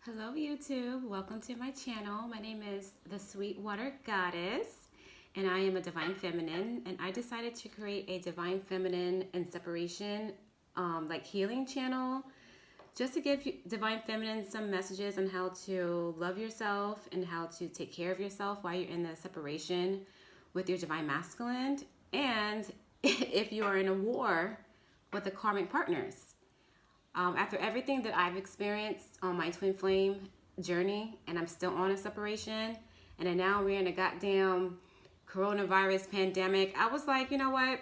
Hello YouTube, welcome to my channel. My name is the Sweetwater Goddess and I am a Divine Feminine, and I decided to create a Divine Feminine and separation like healing channel just to give Divine Feminine some messages on how to love yourself and how to take care of yourself while you're in the separation with your Divine Masculine, and if you are in a war with the karmic partners. After everything that I've experienced on my twin flame journey, and I'm still on a separation, and then now we're in a goddamn coronavirus pandemic, I was like, you know what?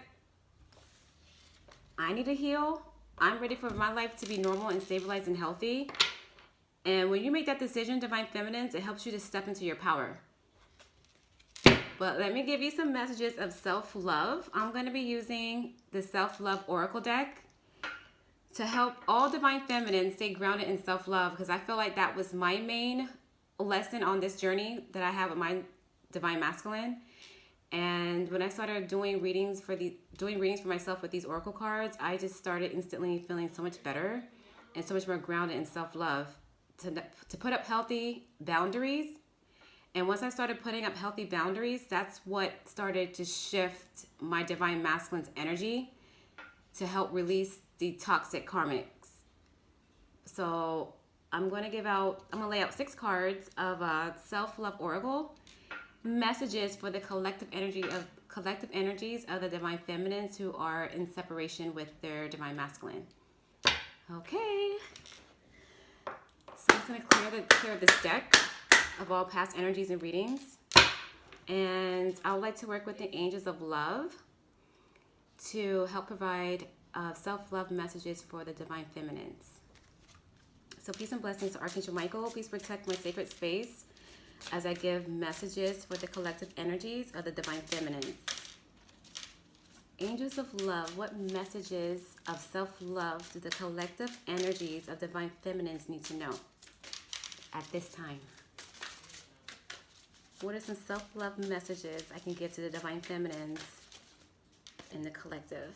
I need to heal. I'm ready for my life to be normal and stabilized and healthy. And when you make that decision, Divine Feminines, it helps you to step into your power. But let me give you some messages of self-love. I'm going to be using the Self-Love Oracle deck to help all Divine Feminines stay grounded in self-love, because I feel like that was my main lesson on this journey that I have with my Divine Masculine. And when I started doing readings for myself with these oracle cards, I just started instantly feeling so much better and so much more grounded in self-love to put up healthy boundaries. And once I started putting up healthy boundaries, that's what started to shift my Divine Masculine's energy to help release the toxic karmics. So I'm going to lay out 6 cards of self-love oracle messages for the collective energies of the Divine Feminines who are in separation with their Divine Masculine. Okay. So I'm just going to clear this deck of all past energies and readings. And I would like to work with the Angels of Love to help provide self-love messages for the Divine Feminines. So peace and blessings to Archangel Michael. Please protect my sacred space as I give messages for the collective energies of the Divine Feminines. Angels of Love, what messages of self-love do the collective energies of Divine Feminines need to know at this time? What are some self-love messages I can give to the Divine Feminines in the collective?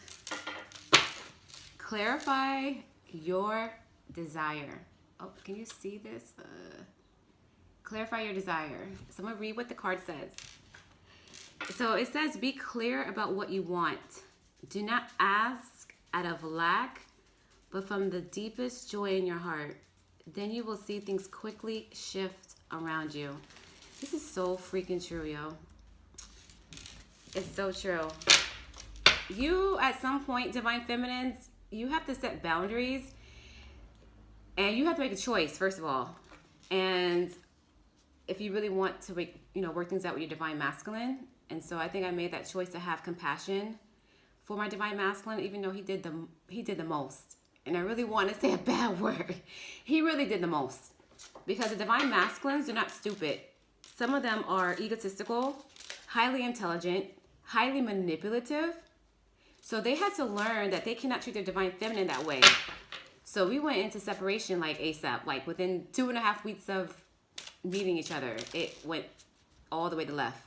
Clarify your desire. Oh, can you see this? Clarify your desire. So I'm going to read what the card says. So it says, be clear about what you want. Do not ask out of lack, but from the deepest joy in your heart. Then you will see things quickly shift around you. This is so freaking true, yo. It's so true. You, at some point, Divine Feminines, you have to set boundaries, and you have to make a choice, first of all. And if you really want to work things out with your Divine Masculine. And so I think I made that choice to have compassion for my Divine Masculine, even though he did the most. And I really want to say a bad word. He really did the most. Because the Divine Masculines are not stupid. Some of them are egotistical, highly intelligent, highly manipulative. So they had to learn that they cannot treat their Divine Feminine that way. So we went into separation like ASAP. Like within 2.5 weeks of meeting each other, it went all the way to left.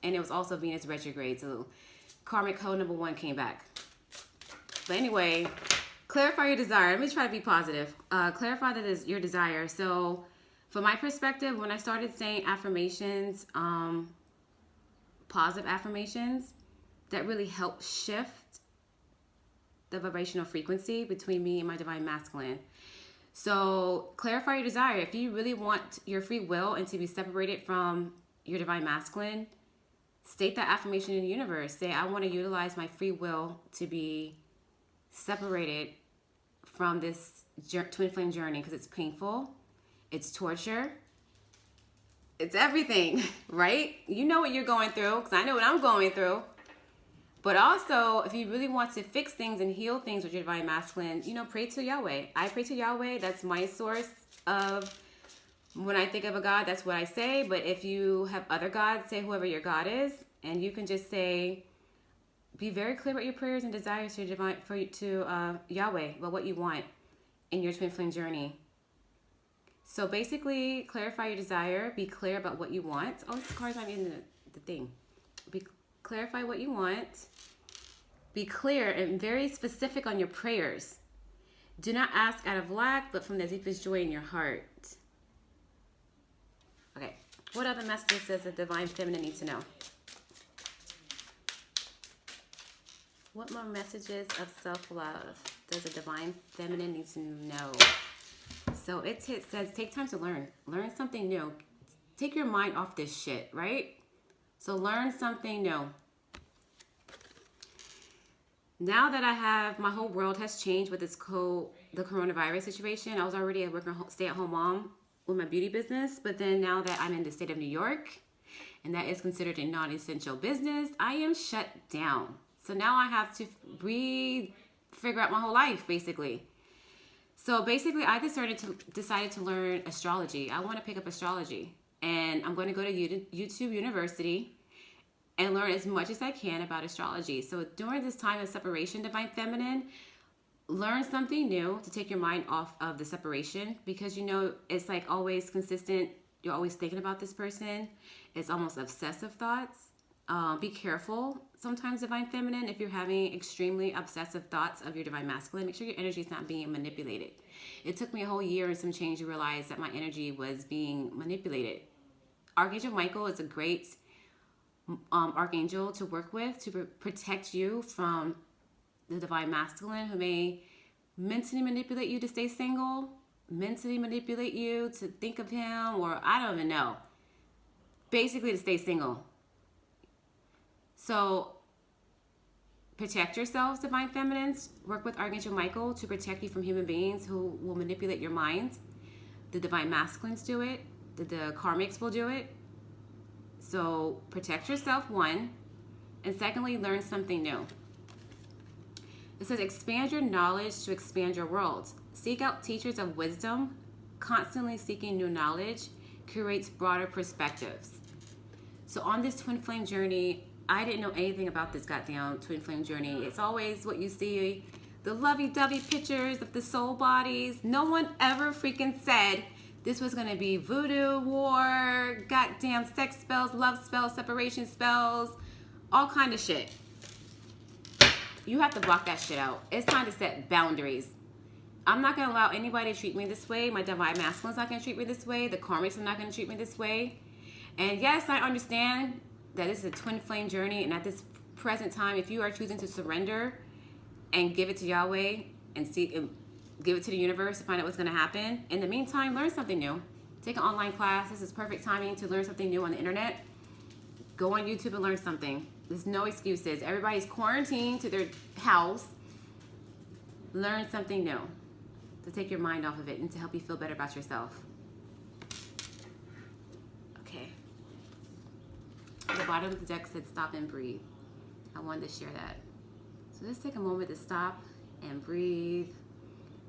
And it was also Venus retrograde. So karmic code number 1 came back. But anyway, clarify your desire. Let me try to be positive. Clarify that is your desire. So from my perspective, when I started saying affirmations, positive affirmations, that really helped shift the vibrational frequency between me and my Divine Masculine. So clarify your desire. If you really want your free will and to be separated from your Divine Masculine, state that affirmation in the universe. Say, I want to utilize my free will to be separated from this twin flame journey, because it's painful, it's torture, it's everything, right? You know what you're going through, because I know what I'm going through. But also, if you really want to fix things and heal things with your Divine Masculine, pray to Yahweh. I pray to Yahweh. That's my source of, when I think of a God, that's what I say. But if you have other gods, say whoever your God is. And you can just say, be very clear about your prayers and desires to Yahweh, about what you want in your twin flame journey. So basically, clarify your desire. Be clear about what you want. Oh, this card's not in the thing. Clarify what you want. Be clear and very specific on your prayers. Do not ask out of lack, but from the deepest joy in your heart. Okay. What other messages does the Divine Feminine need to know? What more messages of self-love does the Divine Feminine need to know? So it says, take time to learn. Learn something new. Take your mind off this shit, right? So learn something new. Now that I have, my whole world has changed with the coronavirus situation. I was already a stay-at-home mom with my beauty business, but then now that I'm in the state of New York, and that is considered a non-essential business, I am shut down. So now I have to figure out my whole life, basically. So basically, I decided to learn astrology. I want to pick up astrology, and I'm going to go to YouTube University and learn as much as I can about astrology. So during this time of separation, Divine Feminine, learn something new to take your mind off of the separation, because you know it's like always consistent. You're always thinking about this person. It's almost obsessive thoughts. Be careful sometimes, Divine Feminine, if you're having extremely obsessive thoughts of your Divine Masculine. Make sure your energy is not being manipulated. It took me a whole year and some change to realize that my energy was being manipulated. Archangel Michael is a great archangel to work with to protect you from the Divine Masculine, who may mentally manipulate you to stay single, mentally manipulate you to think of him, or I don't even know. Basically to stay single. So protect yourselves, Divine Feminines. Work with Archangel Michael to protect you from human beings who will manipulate your mind. The Divine Masculines do it. The Karmics will do it. So protect yourself, one. And secondly, learn something new. It says, expand your knowledge to expand your world. Seek out teachers of wisdom. Constantly seeking new knowledge creates broader perspectives. So on this twin flame journey, I didn't know anything about this goddamn twin flame journey. It's always what you see, the lovey-dovey pictures of the soul bodies. No one ever freaking said this was going to be voodoo, war, goddamn sex spells, love spells, separation spells, all kind of shit. You have to block that shit out. It's time to set boundaries. I'm not going to allow anybody to treat me this way. My Divine Masculine's not going to treat me this way. The Karmics are not going to treat me this way. And yes, I understand that this is a twin flame journey, and at this present time, if you are choosing to surrender and give it to Yahweh and give it to the universe to find out what's going to happen, in the meantime, learn something new. Take an online class. This is perfect timing to learn something new on the internet. Go on YouTube and learn something. There's no excuses. Everybody's quarantined to their house. Learn something new to take your mind off of it and to help you feel better about yourself. Okay. The bottom of the deck said stop and breathe. I wanted to share that. So just take a moment to stop and breathe.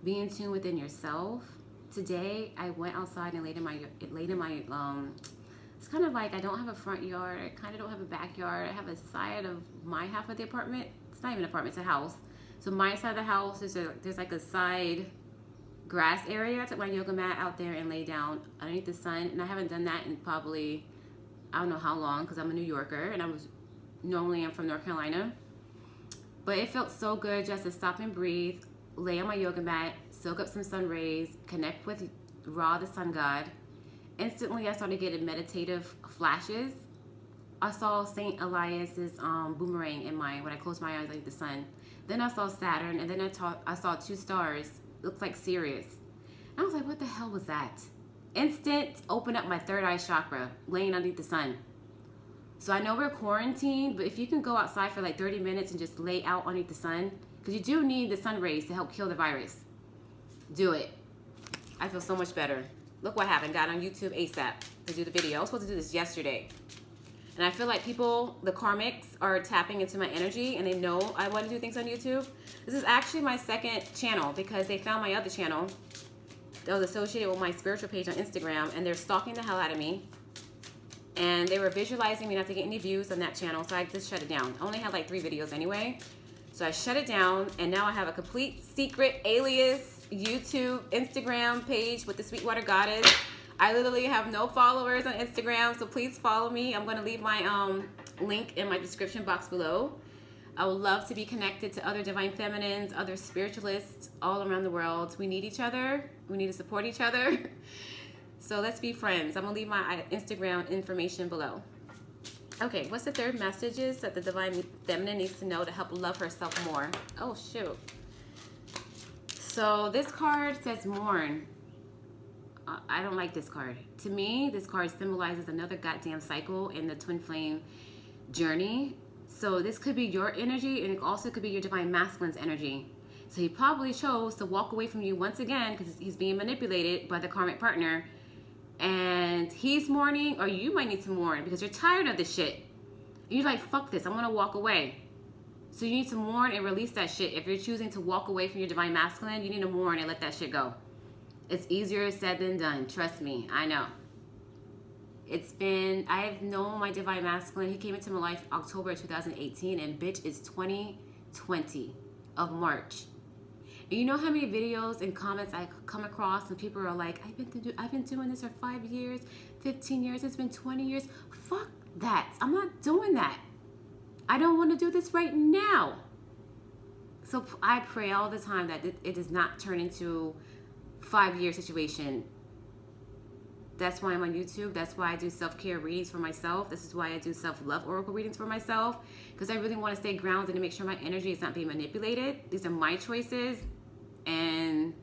Be in tune within yourself. Today I went outside and laid in my it's kind of like I don't have a front yard. I kind of don't have a backyard. I have a side of my half of the apartment. It's not even an apartment, it's a house. So my side of the house, there's like a side grass area. I took my yoga mat out there and lay down underneath the sun. And I haven't done that in probably, I don't know how long, because I'm a New Yorker and I'm from North Carolina. But it felt so good just to stop and breathe, lay on my yoga mat, soak up some sun rays, connect with Ra, the sun god. Instantly, I started getting meditative flashes. I saw Saint Elias's boomerang when I closed my eyes like the sun. Then I saw Saturn, and then I saw two stars. Looked like Sirius. And I was like, what the hell was that? Instant, open up my third eye chakra, laying underneath the sun. So I know we're quarantined, but if you can go outside for like 30 minutes and just lay out underneath the sun, because you do need the sun rays to help kill the virus. Do it. I feel so much better. Look what happened. Got on YouTube ASAP to do the video. I was supposed to do this yesterday. And I feel like people, the Karmics, are tapping into my energy and they know I want to do things on YouTube. This is actually my second channel because they found my other channel that was associated with my spiritual page on Instagram, and they're stalking the hell out of me. And they were visualizing me not to get any views on that channel, so I just shut it down. I only had like 3 videos anyway. So I shut it down, and now I have a complete secret alias YouTube, Instagram page with the Sweetwater Goddess. I literally have no followers on Instagram, so please follow me. I'm going to leave my link in my description box below. I would love to be connected to other Divine Feminines, other spiritualists all around the world. We need each other. We need to support each other. So let's be friends. I'm gonna leave my Instagram information below. Okay, what's the third messages that the Divine Feminine needs to know to help love herself more? Oh, shoot. So this card says mourn. I don't like this card. To me, this card symbolizes another goddamn cycle in the twin flame journey. So this could be your energy, and it also could be your Divine Masculine's energy. So he probably chose to walk away from you once again because he's being manipulated by the karmic partner. And he's mourning, or you might need to mourn because you're tired of this shit. You're like, fuck this, I'm gonna walk away. So you need to mourn and release that shit. If you're choosing to walk away from your Divine Masculine, you need to mourn and let that shit go. It's easier said than done. Trust me, I know. I've known my Divine Masculine. He came into my life October 2018, and bitch, it's 2020 of March. And you know how many videos and comments I come across and people are like, I've been doing this for 5 years, 15 years, it's been 20 years. Fuck that. I'm not doing that. I don't want to do this right now. So I pray all the time that it does not turn into 5-year situation. That's why I'm on YouTube. That's why I do self-care readings for myself. This is why I do self-love oracle readings for myself, because I really want to stay grounded and make sure my energy is not being manipulated. These are my choices, and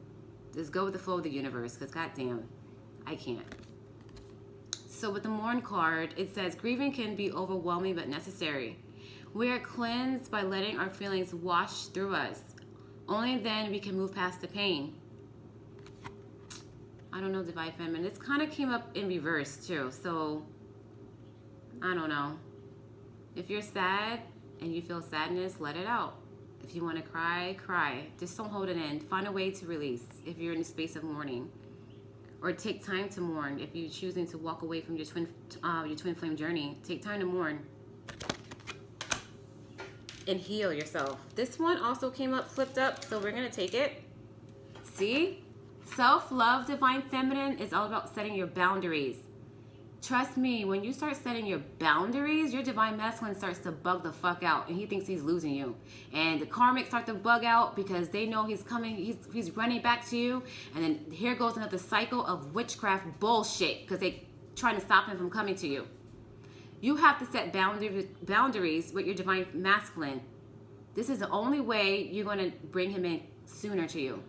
just go with the flow of the universe, because goddamn, I can't. So with the mourn card, it says grieving can be overwhelming but necessary. We are cleansed by letting our feelings wash through us. Only then we can move past the pain. I don't know, Divine Feminine. This kind of came up in reverse too. So, I don't know. If you're sad and you feel sadness, let it out. If you want to cry, cry. Just don't hold it in. Find a way to release if you're in a space of mourning. Or take time to mourn if you're choosing to walk away from your twin flame journey. Take time to mourn. And heal yourself. This one also came up flipped up, so we're going to take it. See? Self-love, Divine Feminine, is all about setting your boundaries. Trust me, when you start setting your boundaries, your Divine Masculine starts to bug the fuck out, and he thinks he's losing you. And the karmic start to bug out because they know he's coming, he's running back to you. And then here goes another cycle of witchcraft bullshit because they trying to stop him from coming to you. You have to set boundaries with your Divine Masculine. This is the only way you're going to bring him in sooner to you.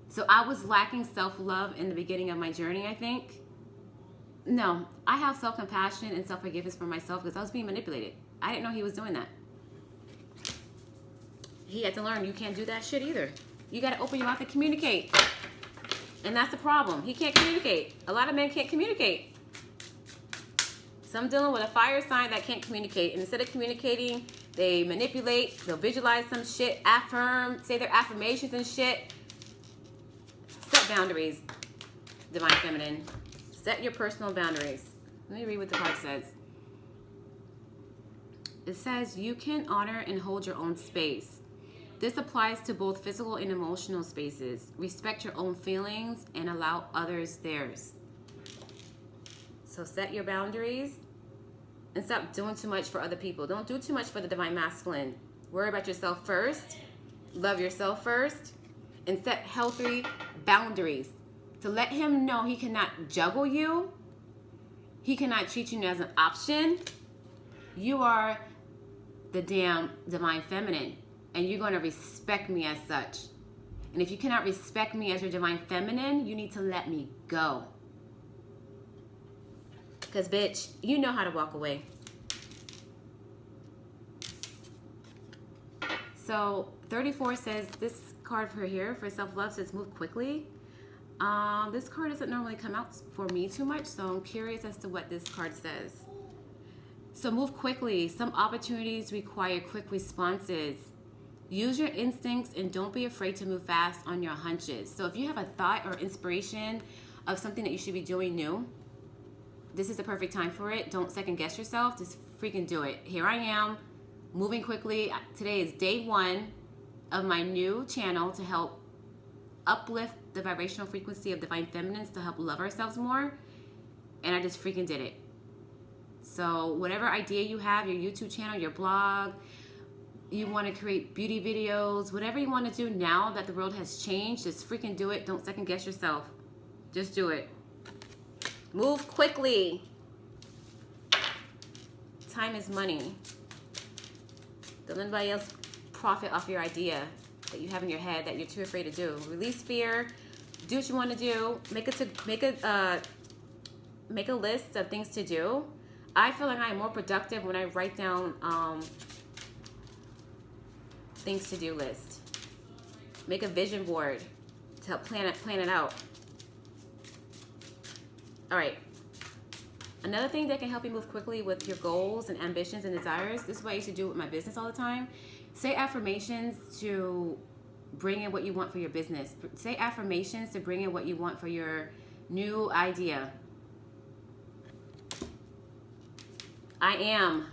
So I was lacking self-love in the beginning of my journey, I think. No, I have self-compassion and self-forgiveness for myself because I was being manipulated. I didn't know he was doing that. He had to learn you can't do that shit either. You got to open your mouth and communicate. And that's the problem. He can't communicate. A lot of men can't communicate. So I'm dealing with a fire sign that can't communicate. And instead of communicating, they manipulate. They'll visualize some shit, affirm, say their affirmations and shit. Set boundaries, Divine Feminine. Set your personal boundaries. Let me read what the card says. It says, you can honor and hold your own space. This applies to both physical and emotional spaces. Respect your own feelings and allow others theirs. So set your boundaries and stop doing too much for other people. Don't do too much for the Divine Masculine. Worry about yourself first. Love yourself first. And set healthy boundaries to let him know he cannot juggle you. He cannot treat you as an option. You are the damn Divine Feminine, and you're going to respect me as such. And if you cannot respect me as your Divine Feminine, you need to let me go. Because, bitch, you know how to walk away. So 34 says, this card for here for self-love says move quickly. This card doesn't normally come out for me too much, so I'm curious as to what this card says. So move quickly. Some opportunities require quick responses. Use your instincts and don't be afraid to move fast on your hunches. So if you have a thought or inspiration of something that you should be doing new, this is the perfect time for it. Don't second guess yourself. Just freaking do it. Here I am, moving quickly. Today is day 1 of my new channel to help uplift the vibrational frequency of Divine Feminines to help love ourselves more. And I just freaking did it. So whatever idea you have, your YouTube channel, your blog, you want to create beauty videos, whatever you want to do now that the world has changed, just freaking do it. Don't second guess yourself. Just do it. Move quickly. Time is money. Don't let anybody else profit off your idea that you have in your head that you're too afraid to do. Release fear. Do what you want to do. Make a list of things to do. I feel like I am more productive when I write down things to do list. Make a vision board to help plan it out. All right. Another thing that can help you move quickly with your goals and ambitions and desires, this is what I used to do with my business all the time. Say affirmations to bring in what you want for your business. Say affirmations to bring in what you want for your new idea. I am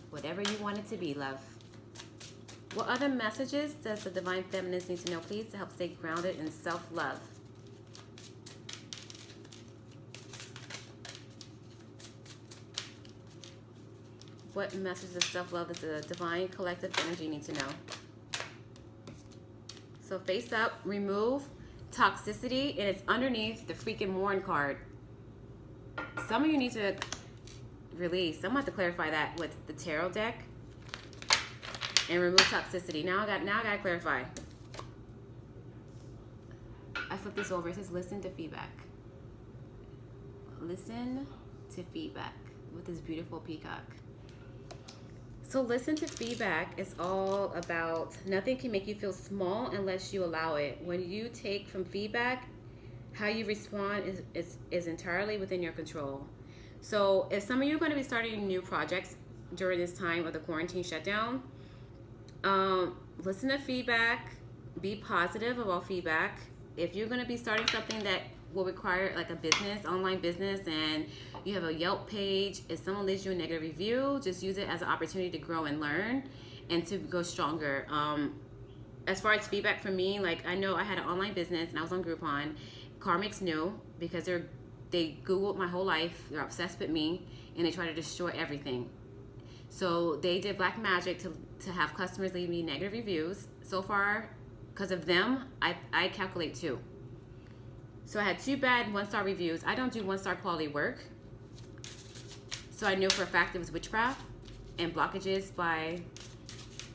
whatever you want it to be, love. What other messages does the Divine Feminines need to know, please, to help stay grounded in self-love? What message of self-love does the Divine Collective Energy need to know? So face up, remove toxicity, and it's underneath the freaking mourn card. Some of you need to release. I'm about to clarify that with the tarot deck. And remove toxicity. Now I gotta clarify. I flipped this over. It says listen to feedback. Listen to feedback with this beautiful peacock. So listen to feedback is all about nothing can make you feel small unless you allow it. When you take from feedback, how you respond is entirely within your control. So if some of you are going to be starting new projects during this time of the quarantine shutdown, listen to feedback, be positive about feedback. If you're going to be starting something that will require like a business, online business, and you have a Yelp page, if someone leaves you a negative review, just use it as an opportunity to grow and learn and to go stronger. As far as feedback from me, like I know I had an online business and I was on Groupon. Karmics knew because they Googled my whole life. They're obsessed with me and they try to destroy everything. So they did black magic to have customers leave me negative reviews. So far, because of them, I calculate 2. So I had 2 bad 1-star reviews. I don't do 1-star quality work. So I knew for a fact it was witchcraft and blockages by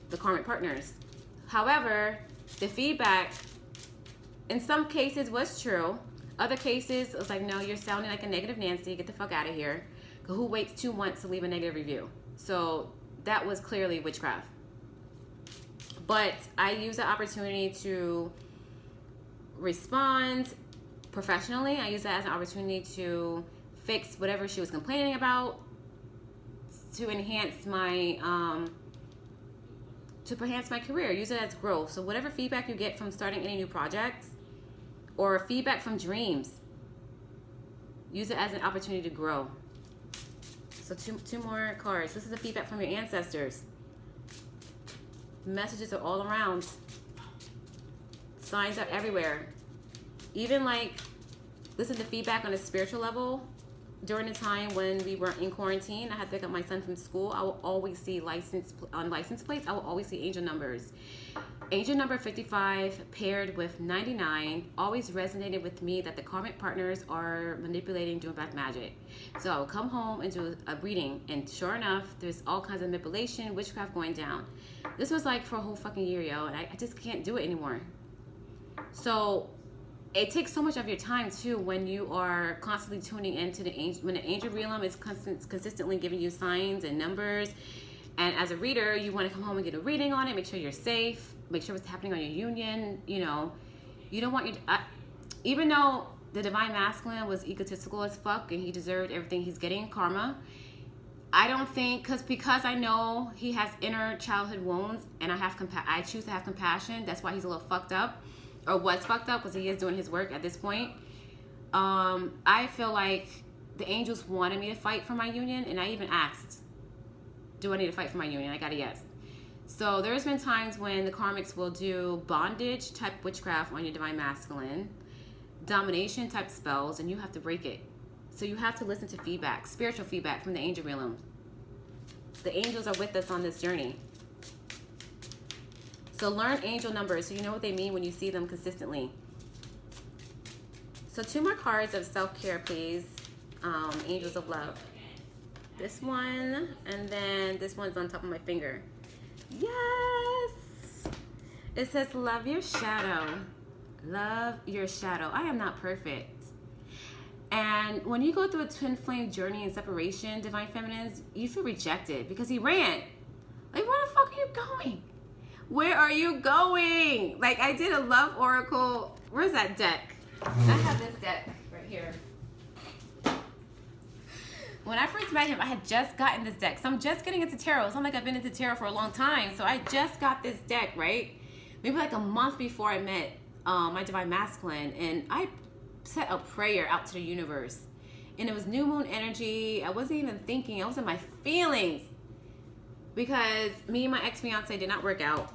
the karmic partners. However, the feedback in some cases was true. Other cases, it was like, no, you're sounding like a negative Nancy. Get the fuck out of here. Who waits 2 months to leave a negative review? So that was clearly witchcraft. But I used the opportunity to respond professionally. I used that as an opportunity to fix whatever she was complaining about, to enhance my career. Use it as growth. So whatever feedback you get from starting any new projects or feedback from dreams, use it as an opportunity to grow. So two more cards. This is the feedback from your ancestors. Messages are all around. Signs are everywhere. Even like, listen to feedback on a spiritual level. During the time when we were in quarantine, I had to pick up my son from school. I will always see license plates. I will always see angel numbers. Angel number 55 paired with 99 always resonated with me that the karmic partners are manipulating, doing black magic. So I would come home and do a reading, and sure enough, there's all kinds of manipulation, witchcraft going down. This was like for a whole fucking year, yo, and I just can't do it anymore. So it takes so much of your time too when you are constantly tuning into the angel, when the angel realm is consistently giving you signs and numbers. And as a reader, you want to come home and get a reading on it, make sure you're safe, make sure what's happening on your union. You know, you don't want your, even though the Divine Masculine was egotistical as fuck and he deserved everything he's getting, karma, I don't think, because I know he has inner childhood wounds and I choose to have compassion. That's why he's a little fucked up, or was fucked up, because he is doing his work at this point. I feel like the angels wanted me to fight for my union, and I even asked, do I need to fight for my union? I got a yes. So there's been times when the karmics will do bondage type witchcraft on your Divine Masculine, domination type spells, and you have to break it. So you have to listen to feedback, spiritual feedback from the angel realm. The angels are with us on this journey. So learn angel numbers so you know what they mean when you see them consistently. So 2 more cards of self-care, please. Angels of love. This one, and then this one's on top of my finger. Yes! It says, love your shadow. Love your shadow. I am not perfect. And when you go through a twin flame journey and separation, Divine Feminines, you feel rejected because he ran. Like, where the fuck are you going? Where are you going? Like, I did a love oracle. Where's that deck? I have this deck right here. When I first met him, I had just gotten this deck. So I'm just getting into tarot. It's not like I've been into tarot for a long time. So I just got this deck, right? Maybe like a month before I met my Divine Masculine. And I set a prayer out to the universe. And it was new moon energy. I wasn't even thinking. I was in my feelings. Because me and my ex-fiance did not work out.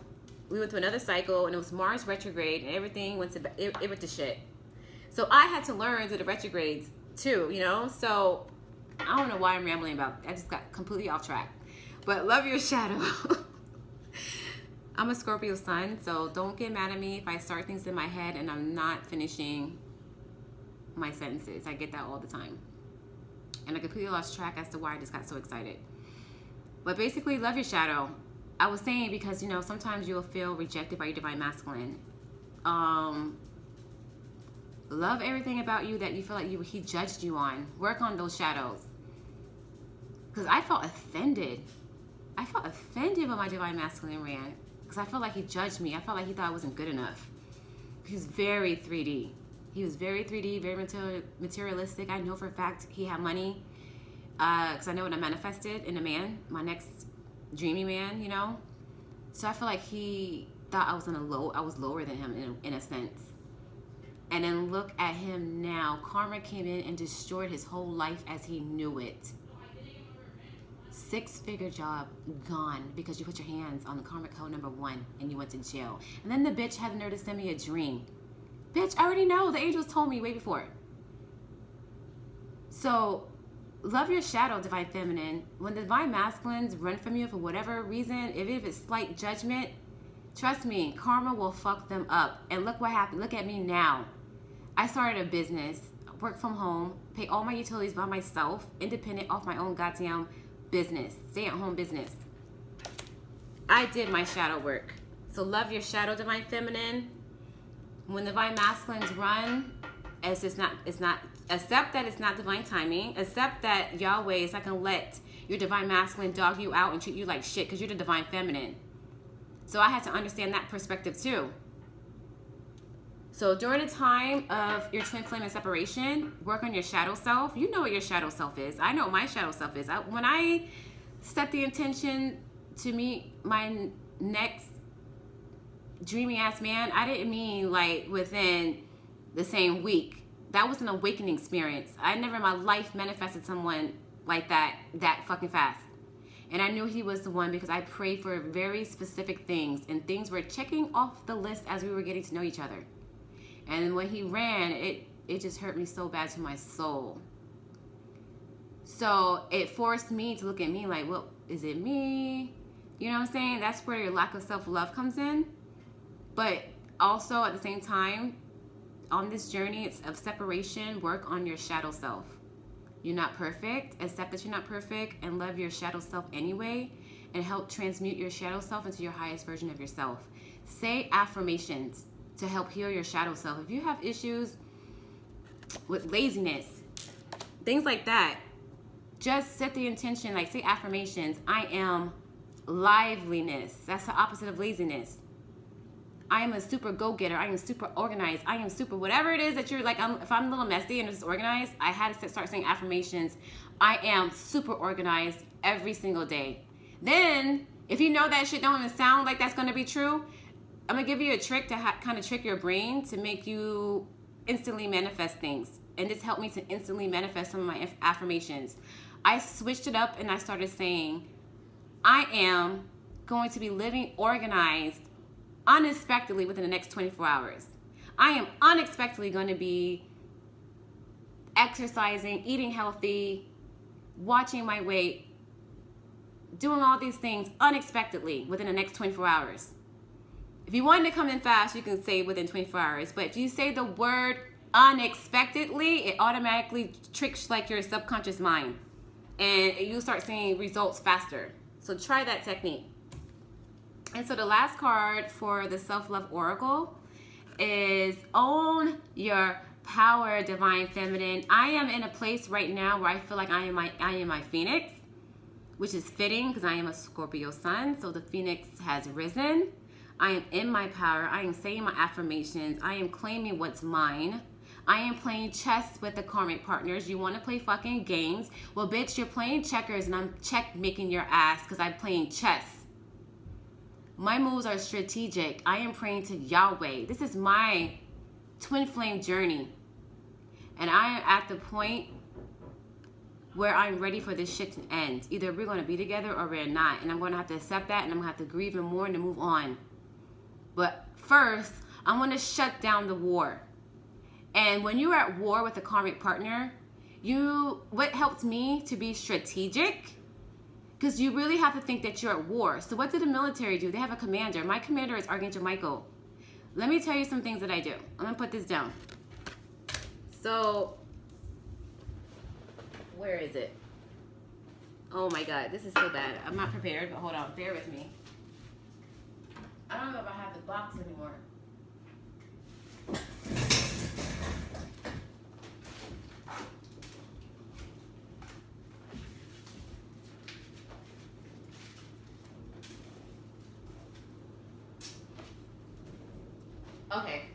We went through another cycle. And it was Mars retrograde. And everything went to, it went to shit. So I had to learn through the retrogrades too, you know? So I don't know why I'm rambling about. I just got completely off track. But love your shadow. I'm a Scorpio sun, so don't get mad at me if I start things in my head and I'm not finishing my sentences. I get that all the time. And I completely lost track as to why I just got so excited. But basically, love your shadow. I was saying because, you know, sometimes you'll feel rejected by your Divine Masculine. Love everything about you that you feel like he judged you on. Work on those shadows. Because I felt offended. I felt offended when my Divine Masculine ran. Because I felt like he judged me. I felt like he thought I wasn't good enough. He was very 3D. He was very 3D, very materialistic. I know for a fact he had money. Because I know what I manifested in a man. My next dreamy man, you know. So I feel like he thought I was lower than him in a sense. And then look at him now. Karma came in and destroyed his whole life as he knew it. 6-figure job gone because you put your hands on the karma code number 1 and you went to jail. And then the bitch had the nerve to send me a dream. Bitch, I already know. The angels told me way before. So, love your shadow, Divine Feminine. When the Divine Masculines run from you for whatever reason, even if it's slight judgment, trust me, karma will fuck them up. And look what happened. Look at me now. I started a business, work from home, pay all my utilities by myself, independent off my own goddamn business, stay-at-home business. I did my shadow work. So love your shadow, Divine Feminine. When Divine Masculines run, it's not, accept that it's not divine timing. Accept that Yahweh is not going to let your Divine Masculine dog you out and treat you like shit because you're the Divine Feminine. So I had to understand that perspective too. So during the time of your twin flame and separation, work on your shadow self. You know what your shadow self is. I know what my shadow self is. When I set the intention to meet my next dreamy ass man, I didn't mean like within the same week. That was an awakening experience. I never in my life manifested someone like that fucking fast. And I knew he was the one because I prayed for very specific things and things were checking off the list as we were getting to know each other. And when he ran, it just hurt me so bad to my soul. So it forced me to look at me like, well, is it me? You know what I'm saying? That's where your lack of self-love comes in. But also at the same time, on this journey of separation, work on your shadow self. You're not perfect. Accept that you're not perfect and love your shadow self anyway and help transmute your shadow self into your highest version of yourself. Say affirmations to help heal your shadow self. If you have issues with laziness, things like that, just set the intention, like say affirmations. I am liveliness. That's the opposite of laziness. I am a super go-getter. I am super organized. I am super whatever it is that you're like. If I'm a little messy and disorganized, I had to start saying affirmations. I am super organized every single day. Then, if you know that shit don't even sound like that's going to be true, I'm going to give you a trick to kind of trick your brain to make you instantly manifest things. And this helped me to instantly manifest some of my affirmations. I switched it up and I started saying, I am going to be living organized unexpectedly within the next 24 hours. I am unexpectedly going to be exercising, eating healthy, watching my weight, doing all these things unexpectedly within the next 24 hours. If you want to come in fast, you can say within 24 hours. But if you say the word unexpectedly, it automatically tricks like your subconscious mind, and you start seeing results faster. So try that technique. And so the last card for the self-love oracle is own your power, divine feminine. I am in a place right now where I feel like I am my phoenix, which is fitting because I am a Scorpio sun. So the phoenix has risen. I am in my power. I am saying my affirmations. I am claiming what's mine. I am playing chess with the karmic partners. You want to play fucking games? Well, bitch, you're playing checkers and I'm check-making your ass because I'm playing chess. My moves are strategic. I am praying to Yahweh. This is my twin flame journey. And I am at the point where I'm ready for this shit to end. Either we're going to be together or we're not. And I'm going to have to accept that, and I'm going to have to grieve and mourn and move on. But first, I'm going to shut down the war. And when you're at war with a karmic partner, what helps me to be strategic, because you really have to think that you're at war. So what did the military do? They have a commander. My commander is Archangel Michael. Let me tell you some things that I do. I'm going to put this down. So, where is it? Oh my God, this is so bad. I'm not prepared, but hold on, bear with me. I don't know if I have the box anymore. Okay,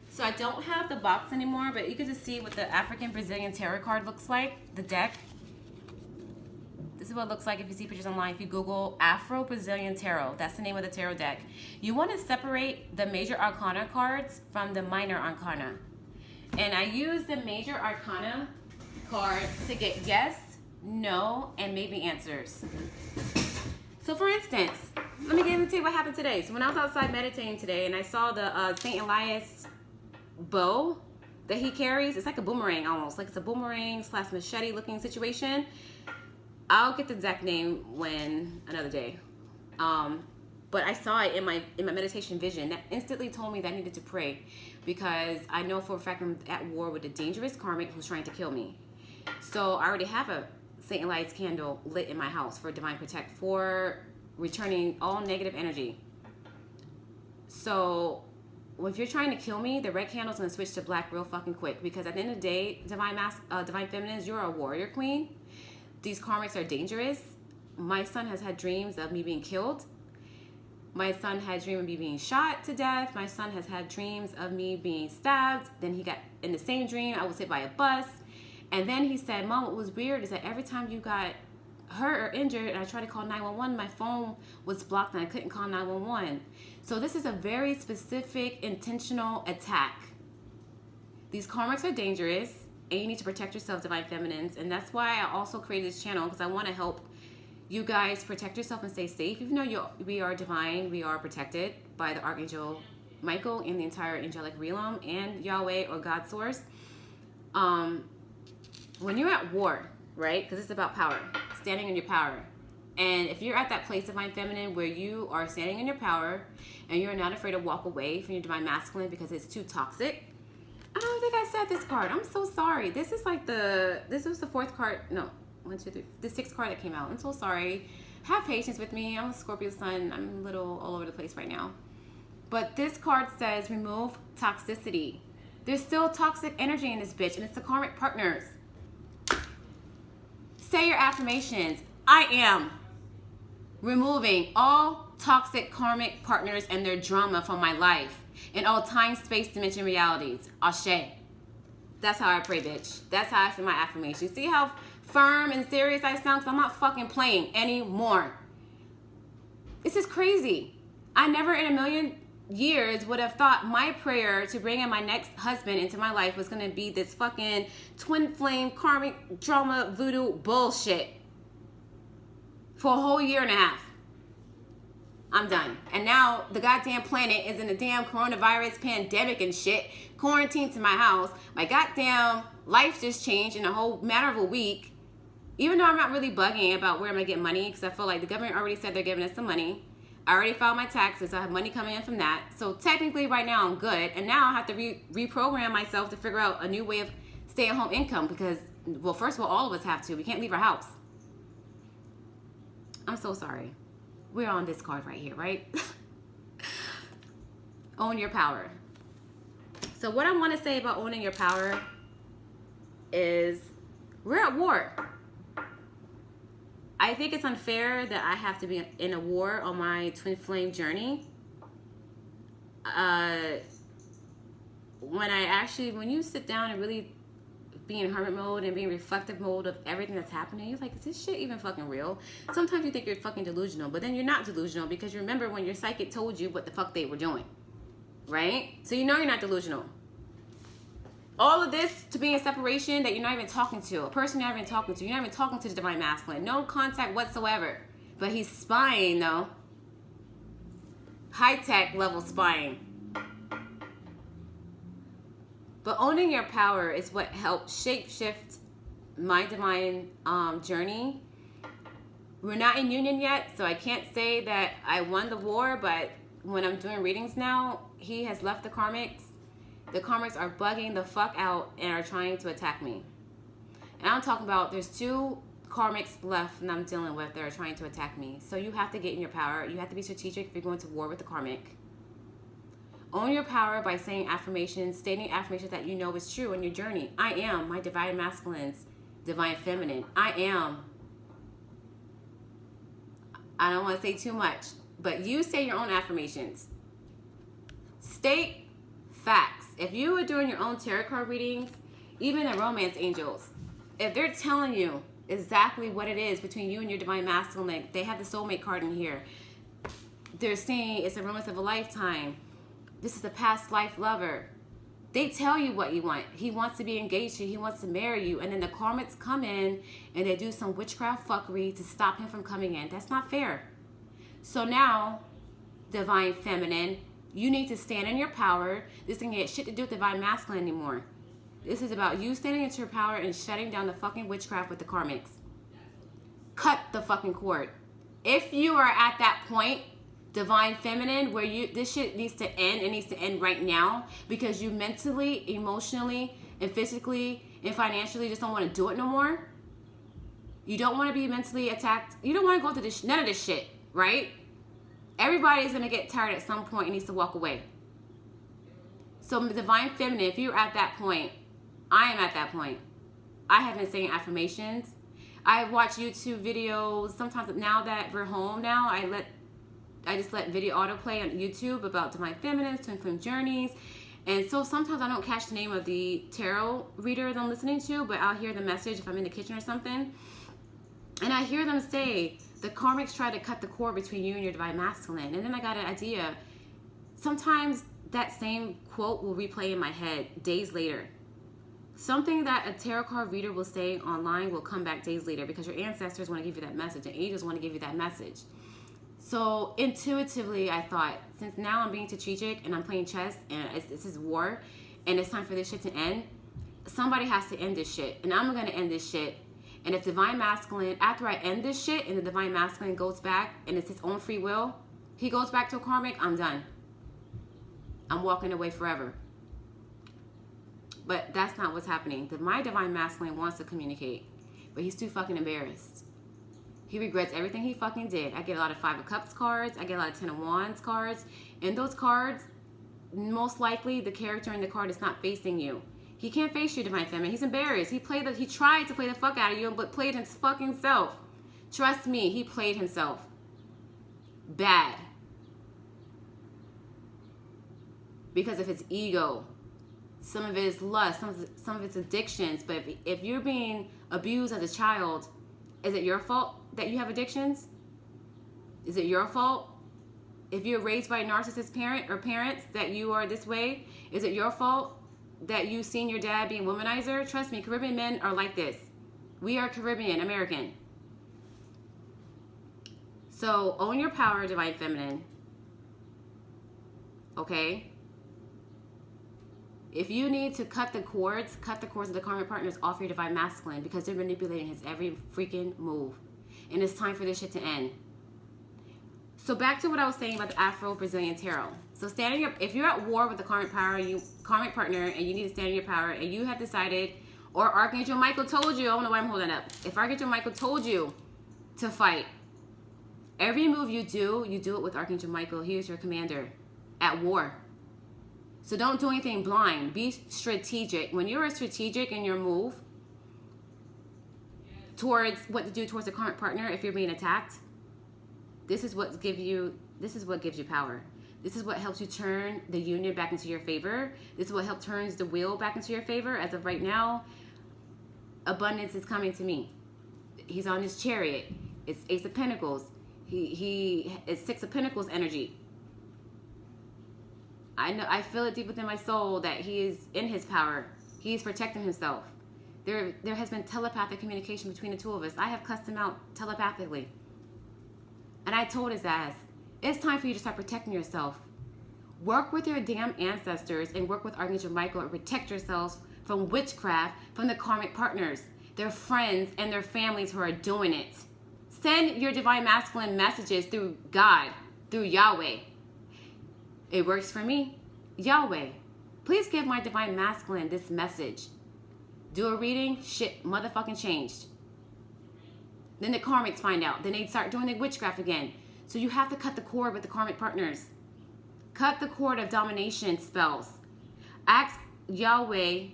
so I don't have the box anymore, but you can just see what the African Brazilian tarot card looks like, the deck. This is what it looks like if you see pictures online. If you Google Afro-Brazilian Tarot, that's the name of the tarot deck. You want to separate the major arcana cards from the minor arcana. And I use the major arcana cards to get yes, no, and maybe answers. So for instance, let me get into what happened today. So when I was outside meditating today and I saw the St. Elias bow that he carries, it's like a boomerang almost, like it's a boomerang / machete looking situation. I'll get the exact name another day. But I saw it in my meditation vision that instantly told me that I needed to pray, because I know for a fact I'm at war with a dangerous karmic who's trying to kill me. So I already have a St. Elias candle lit in my house for divine protect, for returning all negative energy. So if you're trying to kill me, the red candle's gonna switch to black real fucking quick, because at the end of the day, divine feminines, you're a warrior queen. These karmics are dangerous. My son has had dreams of me being killed. My son had dreams of me being shot to death. My son has had dreams of me being stabbed. Then he got, in the same dream, I was hit by a bus. And then he said, Mom, what was weird is that every time you got hurt or injured and I tried to call 911, my phone was blocked and I couldn't call 911. So this is a very specific, intentional attack. These karmics are dangerous, and you need to protect yourself, divine feminines. And that's why I also created this channel, because I want to help you guys protect yourself and stay safe. Even though we are divine, we are protected by the Archangel Michael and the entire angelic realm and Yahweh or God source. When you're at war, right? Because it's about power, standing in your power. And if you're at that place, divine feminine, where you are standing in your power and you're not afraid to walk away from your divine masculine because it's too toxic. I don't think I said this card. I'm so sorry. This is like this was the fourth card. No, 1, 2, 3. The 6th card that came out. I'm so sorry. Have patience with me. I'm a Scorpio sun. I'm a little all over the place right now. But this card says remove toxicity. There's still toxic energy in this bitch, and it's the karmic partners. Say your affirmations. I am removing all toxic karmic partners and their drama from my life in all time, space, dimension, realities. Ashe. That's how I pray, bitch. That's how I say my affirmations. See how firm and serious I sound? Because I'm not fucking playing anymore. This is crazy. I never in a million years would have thought my prayer to bring in my next husband into my life was going to be this fucking twin flame karmic drama voodoo bullshit for a whole year and a half. I'm done. And now the goddamn planet is in a damn coronavirus pandemic and shit, quarantined to my house. My goddamn life just changed in a whole matter of a week. Even though I'm not really bugging about where I'm going to get money, because I feel like the government already said they're giving us some money. I already filed my taxes. I have money coming in from that. So technically right now I'm good. And now I have to reprogram myself to figure out a new way of stay-at-home income because, well, first of all of us have to. We can't leave our house. I'm so sorry. We're on this card right here, right? Own your power. So what I want to say about owning your power is we're at war. I think it's unfair that I have to be in a war on my twin flame journey. When you sit down and really be in hermit mode and be in reflective mode of everything that's happening, you're like, is this shit even fucking real? Sometimes you think you're fucking delusional, but then you're not delusional because you remember when your psychic told you what the fuck they were doing, right? So you know you're not delusional. All of this to be in separation that you're not even talking to, a person you're not even talking to, you're not even talking to the divine masculine, no contact whatsoever, but he's spying though, high-tech level spying. But owning your power is what helped shape-shift my divine journey. We're not in union yet, so I can't say that I won the war, but when I'm doing readings now, he has left the karmics. The karmics are bugging the fuck out and are trying to attack me. And I'm talking about there's 2 karmics left and I'm dealing with that are trying to attack me. So you have to get in your power. You have to be strategic if you're going to war with the karmic. Own your power by saying affirmations, stating affirmations that you know is true in your journey. I am my divine masculine's divine feminine. I don't want to say too much, but you say your own affirmations. State facts. If you are doing your own tarot card readings, even the romance angels, if they're telling you exactly what it is between you and your divine masculine, they have the soulmate card in here. They're saying it's a romance of a lifetime. This is a past life lover. They tell you what you want. He wants to be engaged to you. He wants to marry you. And then the karmics come in and they do some witchcraft fuckery to stop him from coming in. That's not fair. So now, divine feminine, you need to stand in your power. This thing ain't shit to do with divine masculine anymore. This is about you standing into your power and shutting down the fucking witchcraft with the karmics. Cut the fucking cord. If you are at that point, divine feminine, where this shit needs to end, it needs to end right now because you mentally, emotionally, and physically and financially just don't want to do it no more. You don't want to be mentally attacked. You don't want to go through none of this shit, right? Everybody is going to get tired at some point and needs to walk away. So divine feminine, if you're at that point, I am at that point. I have been saying affirmations. I watch YouTube videos. Sometimes now that we're home now, I just let video autoplay on YouTube about divine feminines, twin flame journeys. And so sometimes I don't catch the name of the tarot reader that I'm listening to, but I'll hear the message if I'm in the kitchen or something. And I hear them say, the karmics try to cut the cord between you and your divine masculine. And then I got an idea. Sometimes that same quote will replay in my head days later. Something that a tarot card reader will say online will come back days later because your ancestors want to give you that message and angels want to give you that message. So intuitively, I thought, since now I'm being strategic and I'm playing chess and this is war and it's time for this shit to end, somebody has to end this shit. And I'm going to end this shit. And if divine masculine, after I end this shit and the divine masculine goes back and it's his own free will, he goes back to a karmic, I'm done. I'm walking away forever. But that's not what's happening. My divine masculine wants to communicate, but he's too fucking embarrassed. He regrets everything he fucking did. I get a lot of 5 of Cups cards. I get a lot of 10 of Wands cards. In those cards, most likely the character in the card is not facing you. He can't face you, divine feminine. He's embarrassed. He tried to play the fuck out of you, but played his fucking self. Trust me, he played himself. Bad. Because of his ego. Some of it is lust, some of it's addictions. But if you're being abused as a child, is it your fault that you have addictions? Is it your fault? If you're raised by a narcissist parent or parents that you are this way, is it your fault that you've seen your dad being a womanizer? Trust me, Caribbean men are like this. We are Caribbean, American. So own your power, divine feminine. Okay? If you need to cut the cords of the karmic partners off your divine masculine because they're manipulating his every freaking move. And it's time for this shit to end. So back to what I was saying about the Afro-Brazilian tarot. So if you're at war with the karmic partner, and you need to stand in your power, and you have decided, or Archangel Michael told you, I don't know why I'm holding up. If Archangel Michael told you to fight, every move you do it with Archangel Michael. He is your commander at war. So don't do anything blind. Be strategic. When you're strategic in your move towards what to do towards a current partner, if you're being attacked, this is what gives you power. This is what helps you turn the union back into your favor. This is what helps turns the wheel back into your favor. As of right now, abundance is coming to me. He's on his chariot. It's Ace of Pentacles. It's Six of Pentacles energy. I feel it deep within my soul that he is in his power. He is protecting himself. There has been telepathic communication between the two of us. I have cussed him out telepathically. And I told his ass, it's time for you to start protecting yourself. Work with your damn ancestors and work with Archangel Michael and protect yourselves from witchcraft, from the karmic partners, their friends and their families who are doing it. Send your divine masculine messages through God, through Yahweh. It works for me. Yahweh, please give my divine masculine this message. Do a reading, shit motherfucking changed. Then the karmics find out. Then they start doing the witchcraft again. So you have to cut the cord with the karmic partners. Cut the cord of domination spells. Ask Yahweh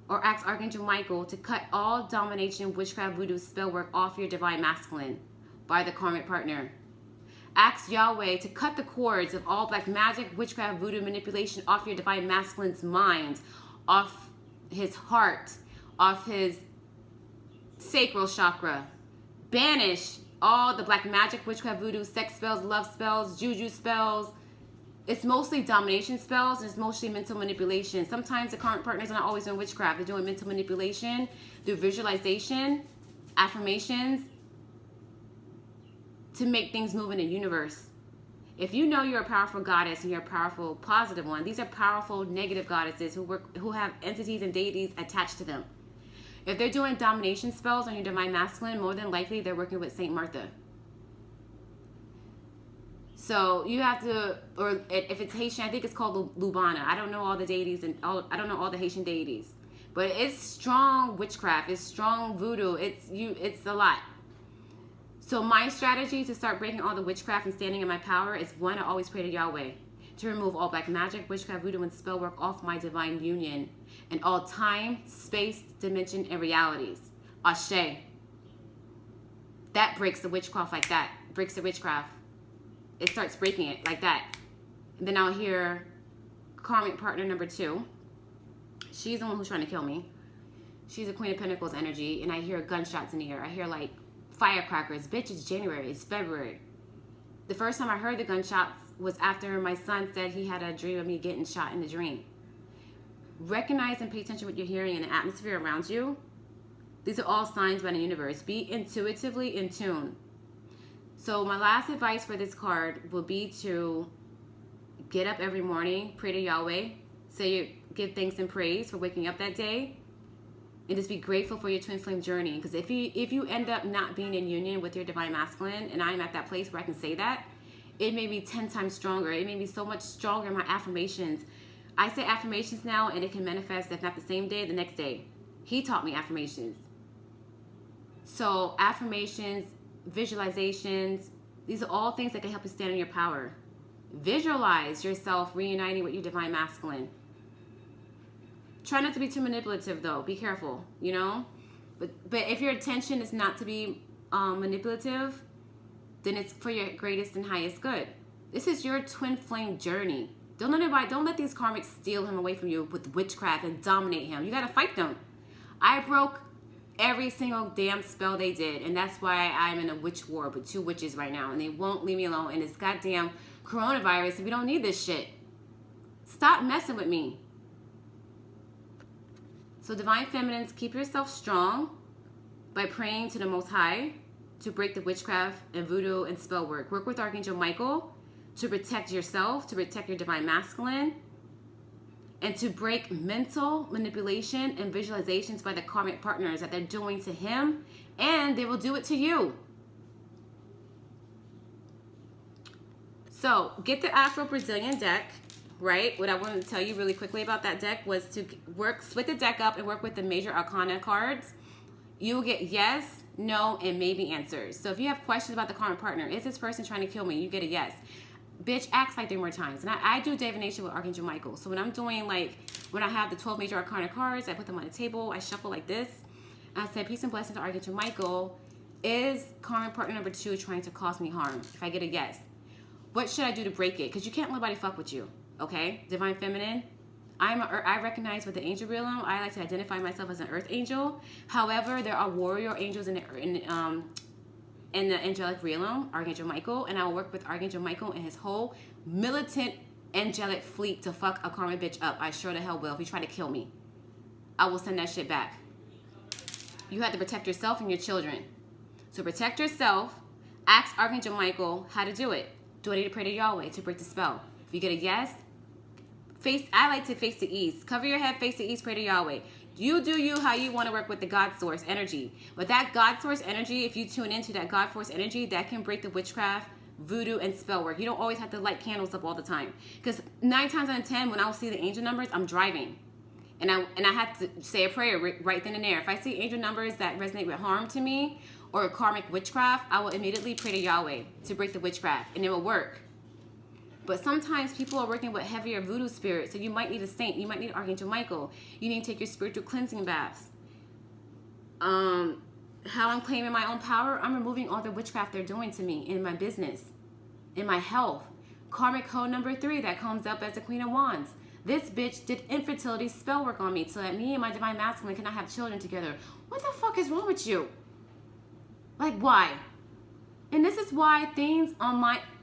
or ask Archangel Michael to cut all domination, witchcraft, voodoo, spell work off your divine masculine by the karmic partner. Ask Yahweh to cut the cords of all black magic, witchcraft, voodoo, manipulation off your divine masculine's mind, off his heart, off his sacral chakra. Banish all the black magic, witchcraft, voodoo, sex spells, love spells, juju spells. It's mostly domination spells, and it's mostly mental manipulation. Sometimes the current partners are not always doing witchcraft. They're doing mental manipulation through visualization, affirmations, to make things move in the universe. If you know you're a powerful goddess and you're a powerful positive one, these are powerful negative goddesses who have entities and deities attached to them. If they're doing domination spells on your divine masculine, more than likely they're working with Saint Martha. So you have to, or if it's Haitian, I think it's called Lubana. I don't know all the deities I don't know all the Haitian deities, but it's strong witchcraft. It's strong voodoo. It's a lot. So my strategy to start breaking all the witchcraft and standing in my power is, one, I always pray to Yahweh to remove all black magic, witchcraft, voodoo, and spell work off my divine union and all time, space, dimension, and realities. Ashe. That breaks the witchcraft like that. Breaks the witchcraft. It starts breaking it like that. And then I'll hear karmic partner number 2. She's the one who's trying to kill me. She's a Queen of Pentacles energy, and I hear gunshots in the air. I hear like firecrackers. Bitch, it's January. It's February. The first time I heard the gunshots was after my son said he had a dream of me getting shot in the dream. Recognize and pay attention to what you're hearing in the atmosphere around you. These are all signs by the universe. Be intuitively in tune. So my last advice for this card will be to get up every morning, pray to Yahweh, give thanks and praise for waking up that day, and just be grateful for your twin flame journey. Because if you end up not being in union with your divine masculine, and I'm at that place where I can say that, it may be 10 times stronger. It may be so much stronger in my affirmations. I say affirmations now, and it can manifest, if not the same day, the next day. He taught me affirmations. So affirmations, visualizations, these are all things that can help you stand in your power. Visualize yourself reuniting with your divine masculine. Try not to be too manipulative, though. Be careful, you know? But if your intention is not to be manipulative, then it's for your greatest and highest good. This is your twin flame journey. Don't let these karmics steal him away from you with witchcraft and dominate him. You gotta fight them. I broke every single damn spell they did, and that's why I'm in a witch war with 2 witches right now, and they won't leave me alone. And it's goddamn coronavirus, and we don't need this shit. Stop messing with me. So divine feminines, keep yourself strong by praying to the Most High to break the witchcraft and voodoo and spell work. Work with Archangel Michael to protect yourself, to protect your divine masculine, and to break mental manipulation and visualizations by the karmic partners that they're doing to him, and they will do it to you. So get the Afro-Brazilian deck, right? What I wanted to tell you really quickly about that deck was to split the deck up and work with the major arcana cards. You will get yes, no, and maybe answers. So if you have questions about the karmic partner, is this person trying to kill me? You get a yes. Bitch, ask like 3 more times. And I do divination with Archangel Michael. So when I'm doing when I have the 12 major arcana cards, I put them on the table, I shuffle like this. And I say, peace and blessings to Archangel Michael. Is karmic partner number 2 trying to cause me harm? If I get a yes, what should I do to break it? Because you can't let nobody fuck with you, okay? Divine Feminine, I recognize with the angel realm, I like to identify myself as an earth angel. However, there are warrior angels in the angelic realm, Archangel Michael, and I will work with Archangel Michael and his whole militant angelic fleet to fuck a karma bitch up. I sure the hell will. If you try to kill me, I will send that shit back. You have to protect yourself and your children. So protect yourself. Ask Archangel Michael how to do it. Do I need to pray to Yahweh to break the spell? If you get a yes, I like to face the east. Cover your head, face the east, pray to Yahweh. You do you how you want to work with the God source energy. But that God source energy, if you tune into that God force energy, that can break the witchcraft, voodoo, and spell work. You don't always have to light candles up all the time. Because 9 times out of 10, when I will see the angel numbers, I'm driving. And I have to say a prayer right then and there. If I see angel numbers that resonate with harm to me or karmic witchcraft, I will immediately pray to Yahweh to break the witchcraft, and it will work. But sometimes people are working with heavier voodoo spirits, so you might need a saint. You might need Archangel Michael. You need to take your spiritual cleansing baths. How I'm claiming my own power, I'm removing all the witchcraft they're doing to me in my business, in my health. Karmic code number 3 that comes up as the Queen of Wands. This bitch did infertility spell work on me so that me and my divine masculine cannot have children together. What the fuck is wrong with you? Like, why? And this is why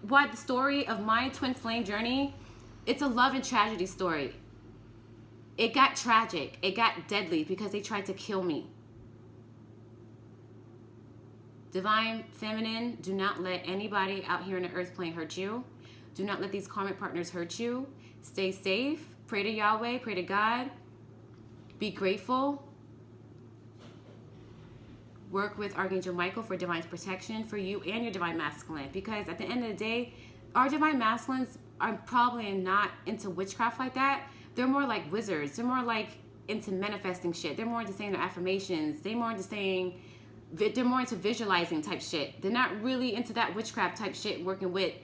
why the story of my twin flame journey, it's a love and tragedy story. It got tragic. It got deadly because they tried to kill me. Divine Feminine, do not let anybody out here in the earth plane hurt you. Do not let these karmic partners hurt you. Stay safe. Pray to Yahweh. Pray to God. Be grateful. Work with Archangel Michael for divine protection for you and your divine masculine. Because at the end of the day, our divine masculines are probably not into witchcraft like that. They're more like wizards. They're more like into manifesting shit. They're more into saying their affirmations. They're more into visualizing type shit. They're not really into that witchcraft type shit, working with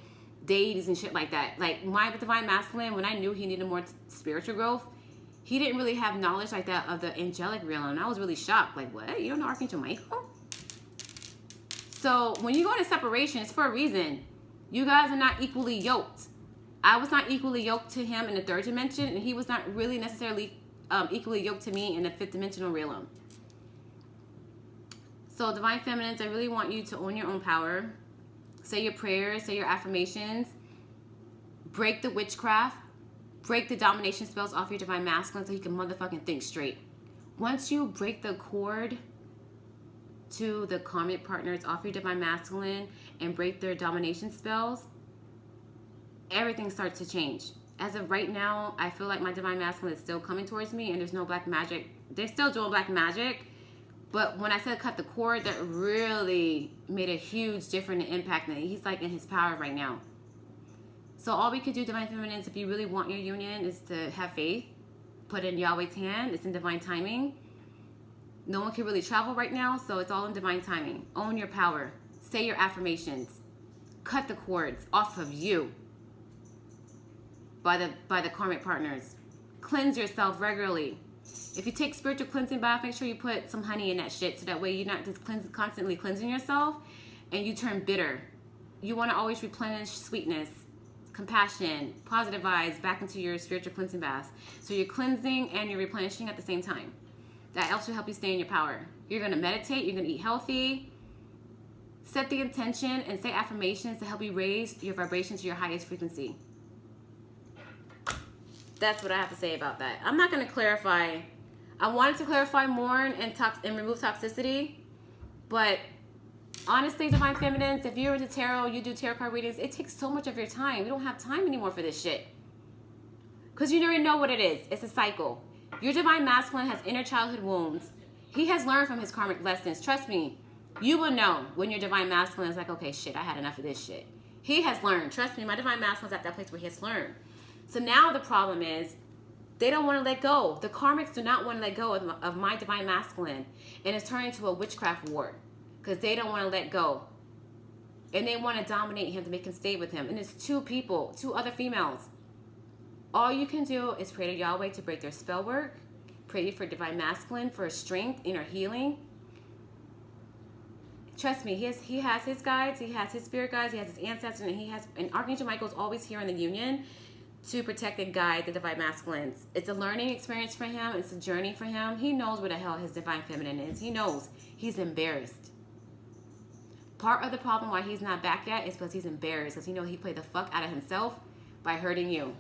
deities and shit like that. Like my divine masculine, when I knew he needed more spiritual growth, he didn't really have knowledge like that of the angelic realm. And I was really shocked. Like, what? You don't know Archangel Michael? So when you go into separation, it's for a reason. You guys are not equally yoked. I was not equally yoked to him in the 3rd dimension, and he was not really necessarily equally yoked to me in the 5th dimensional realm. So divine feminines, I really want you to own your own power. Say your prayers, say your affirmations. Break the witchcraft. Break the domination spells off your divine masculine so he can motherfucking think straight. Once you break the cord to the karmic partners off your divine masculine and break their domination spells, everything starts to change. As of right now, I feel like my divine masculine is still coming towards me and there's no black magic. They're still doing black magic, but when I said cut the cord, that really made a huge difference and impact. He's like in his power right now. So all we could do, divine feminines, if you really want your union, is to have faith. Put in Yahweh's hand. It's in divine timing. No one can really travel right now, so it's all in divine timing. Own your power. Say your affirmations. Cut the cords off of you by the karmic partners. Cleanse yourself regularly. If you take spiritual cleansing bath, make sure you put some honey in that shit so that way you're not just constantly cleansing yourself and you turn bitter. You want to always replenish sweetness, compassion, positive vibes back into your spiritual cleansing baths. So you're cleansing and you're replenishing at the same time. That also helps you stay in your power. You're going to meditate. You're going to eat healthy. Set the intention and say affirmations to help you raise your vibration to your highest frequency. That's what I have to say about that. I'm not going to clarify. I wanted to clarify more and remove toxicity. But honestly, divine feminines, if you're into tarot, you do tarot card readings, it takes so much of your time. We don't have time anymore for this shit. Because you already know what it is. It's a cycle. Your divine masculine has inner childhood wounds. He has learned from his karmic lessons. Trust me, you will know when your divine masculine is like, okay, shit, I had enough of this shit. He has learned. Trust me, my divine masculine is at that place where he has learned. So now the problem is they don't want to let go. The karmics do not want to let go of my divine masculine. And it's turning into a witchcraft war because they don't want to let go. And they want to dominate him to make him stay with him. And it's two people, two other females. All you can do is pray to Yahweh to break their spell work. Pray for divine masculine for strength, inner healing. Trust me, he has his guides, he has his spirit guides, he has his ancestors, and Archangel Michael is always here in the union to protect and guide the divine masculines. It's a learning experience for him. It's a journey for him. He knows where the hell his divine feminine is. He knows. He's embarrassed. Part of the problem why he's not back yet is because he's embarrassed, because he knows he played the fuck out of himself by hurting you.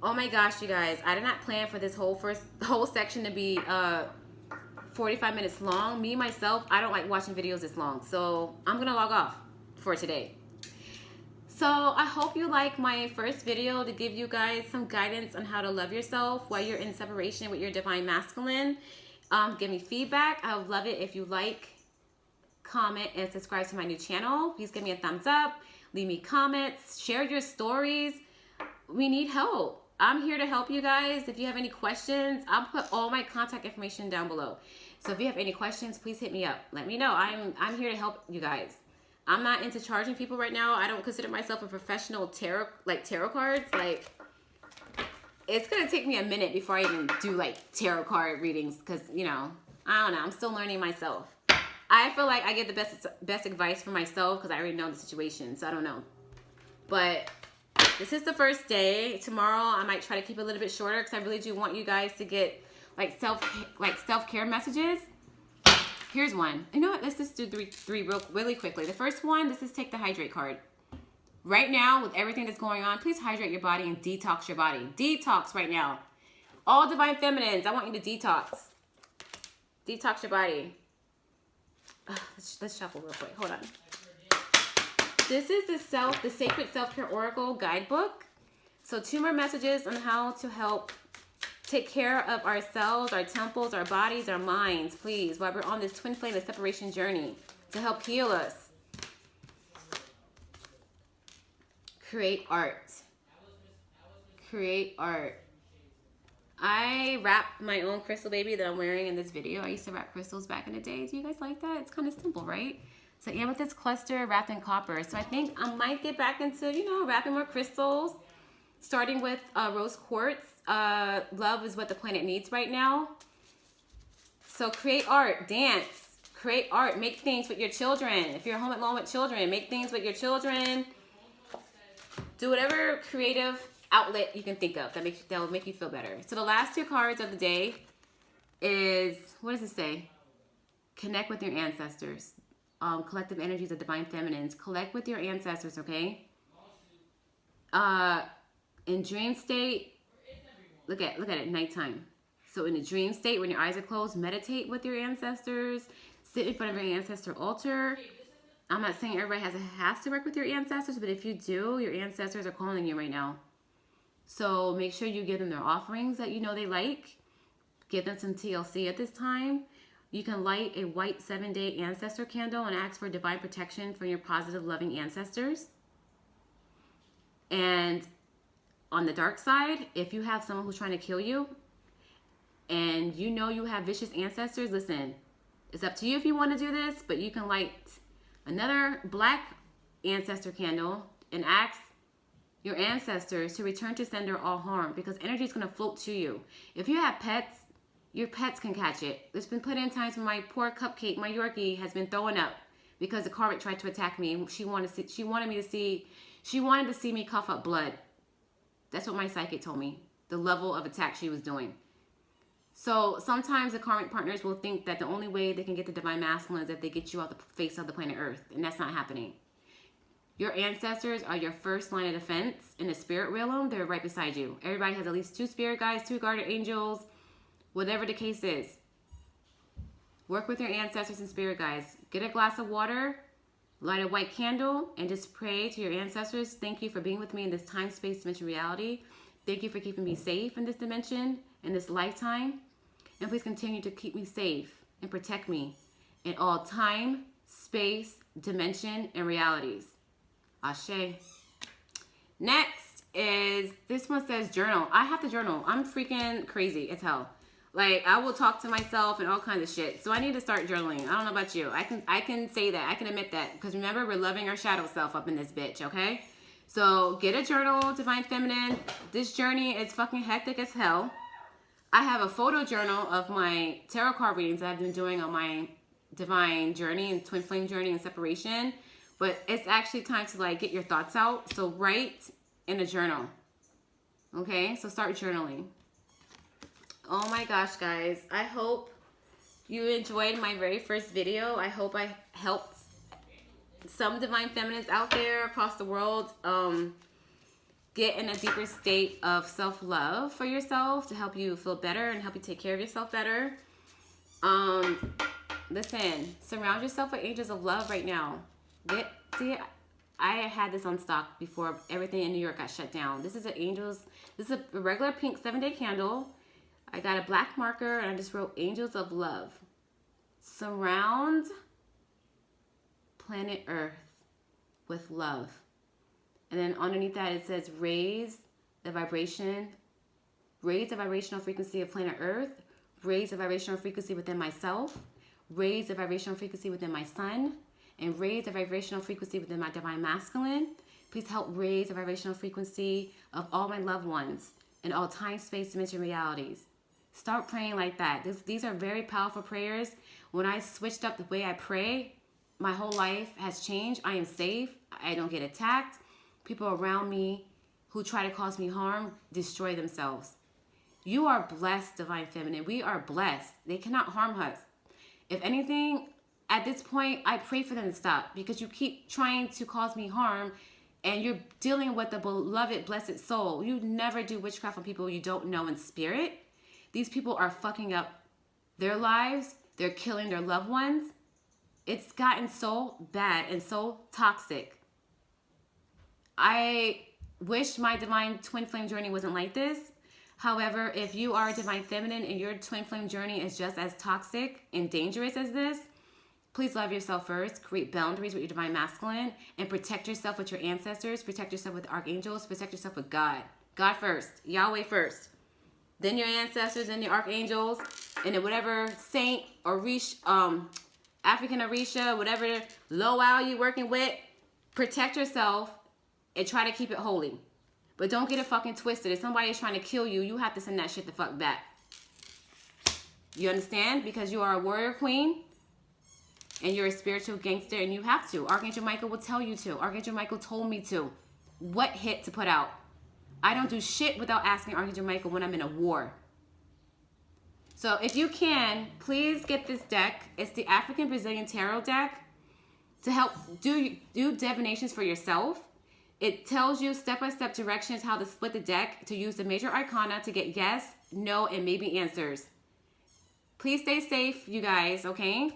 Oh my gosh, you guys, I did not plan for this whole section to be 45 minutes long. Me, myself, I don't like watching videos this long. So I'm going to log off for today. So I hope you like my first video to give you guys some guidance on how to love yourself while you're in separation with your divine masculine. Give me feedback. I would love it if you like, comment, and subscribe to my new channel. Please give me a thumbs up. Leave me comments. Share your stories. We need help. I'm here to help you guys. If you have any questions, I'll put all my contact information down below. So if you have any questions, please hit me up. Let me know. I'm here to help you guys. I'm not into charging people right now. I don't consider myself a professional tarot cards. Like, it's going to take me a minute before I even do like tarot card readings because, you know, I don't know. I'm still learning myself. I feel like I get the best advice for myself because I already know the situation. So I don't know. But this is the first day. Tomorrow I might try to keep it a little bit shorter because I really do want you guys to get like self-care messages. Here's one. You know what? Let's just do three really quickly. The first one, this is take the hydrate card. Right now, with everything that's going on, please hydrate your body and detox your body. Detox right now. All divine feminines, I want you to detox. Detox your body. Let's shuffle real quick. Hold on. This is the Sacred Self-Care Oracle Guidebook. So 2 more messages on how to help take care of ourselves, our temples, our bodies, our minds, please, while we're on this twin flame of separation journey to help heal us. Create art. Create art. I wrapped my own crystal baby that I'm wearing in this video. I used to wrap crystals back in the day. Do you guys like that? It's kind of simple, right? So amethyst cluster wrapped in copper. So I think I might get back into, you know, wrapping more crystals, starting with rose quartz. Love is what the planet needs right now. So create art, dance, create art, make things with your children. If you're home alone with children, make things with your children. Do whatever creative outlet you can think of that will make you feel better. So the last 2 cards of the day is, what does it say? Connect with your ancestors. Collective energies of divine feminines. Collect with your ancestors, okay? In dream state, look at it nighttime. So in a dream state, when your eyes are closed, meditate with your ancestors. Sit in front of your ancestor altar. I'm not saying everybody has to work with your ancestors, but if you do, your ancestors are calling you right now. So make sure you give them their offerings that you know they like. Give them some TLC at this time. You can light a white 7-day ancestor candle and ask for divine protection from your positive, loving ancestors. And on the dark side, if you have someone who's trying to kill you and you know you have vicious ancestors, listen, it's up to you if you want to do this, but you can light another black ancestor candle and ask your ancestors to return to sender all harm, because energy is going to float to you. If you have pets, your pets can catch it. There's been plenty of times when my poor Cupcake, my Yorkie, has been throwing up because the karmic tried to attack me. She wanted to see me cough up blood. That's what my psychic told me, the level of attack she was doing. So sometimes the karmic partners will think that the only way they can get the divine masculine is if they get you off the face of the planet Earth, and that's not happening. Your ancestors are your first line of defense in the spirit realm. They're right beside you. Everybody has at least 2 spirit guides, 2 guardian angels, whatever the case is. Work with your ancestors and spirit guides. Get a glass of water, light a white candle, and just pray to your ancestors. Thank you for being with me in this time, space, dimension, reality. Thank you for keeping me safe in this dimension, in this lifetime. And please continue to keep me safe and protect me in all time, space, dimension, and realities. Ashe. Next is, this one says journal. I have to journal. I'm freaking crazy as hell. Like, I will talk to myself and all kinds of shit. So I need to start journaling. I don't know about you. I can say that. I can admit that. Because remember, we're loving our shadow self up in this bitch, okay? So get a journal, Divine Feminine. This journey is fucking hectic as hell. I have a photo journal of my tarot card readings that I've been doing on my divine journey and twin flame journey and separation. But it's actually time to like get your thoughts out. So write in a journal. Okay? So start journaling. Oh my gosh, guys. I hope you enjoyed my very first video. I hope I helped some divine feminines out there across the world get in a deeper state of self-love for yourself to help you feel better and help you take care of yourself better. Listen, surround yourself with angels of love right now. I had this on stock before everything in New York got shut down. This is a regular pink 7-day candle. I got a black marker and I just wrote angels of love. Surround planet Earth with love. And then underneath that it says raise the vibrational frequency of planet Earth, raise the vibrational frequency within myself, raise the vibrational frequency within my son, and raise the vibrational frequency within my divine masculine. Please help raise the vibrational frequency of all my loved ones in all time, space, dimension, realities. Start praying like that. These are very powerful prayers. When I switched up the way I pray, my whole life has changed. I am safe. I don't get attacked. People around me who try to cause me harm destroy themselves. You are blessed, Divine Feminine. We are blessed. They cannot harm us. If anything, at this point, I pray for them to stop because you keep trying to cause me harm and you're dealing with the beloved, blessed soul. You never do witchcraft on people you don't know in spirit. These people are fucking up their lives. They're killing their loved ones. It's gotten so bad and so toxic. I wish my divine twin flame journey wasn't like this. However, if you are a divine feminine and your twin flame journey is just as toxic and dangerous as this, please love yourself first, create boundaries with your divine masculine, and protect yourself with your ancestors, protect yourself with archangels, protect yourself with God. God first, Yahweh first. Then your ancestors and the archangels, and then whatever saint or African Orisha, whatever Lowell you're working with, protect yourself and try to keep it holy. But don't get it fucking twisted. If somebody is trying to kill you, you have to send that shit the fuck back. You understand? Because you are a warrior queen and you're a spiritual gangster and you have to. Archangel Michael will tell you to. Archangel Michael told me to. What hit to put out? I don't do shit without asking Archangel Michael when I'm in a war. So if you can, please get this deck. It's the African Brazilian Tarot deck to help do divinations for yourself. It tells you step-by-step directions how to split the deck to use the major arcana to get yes, no, and maybe answers. Please stay safe, you guys, okay?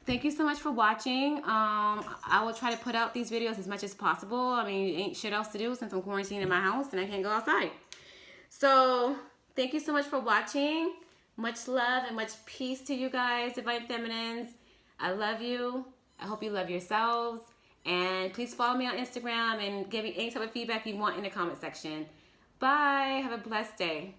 Thank you so much for watching. I will try to put out these videos as much as possible. I mean, ain't shit else to do since I'm quarantined in my house and I can't go outside. So, thank you so much for watching. Much love and much peace to you guys, Divine Feminines. I love you. I hope you love yourselves. And please follow me on Instagram and give me any type of feedback you want in the comment section. Bye. Have a blessed day.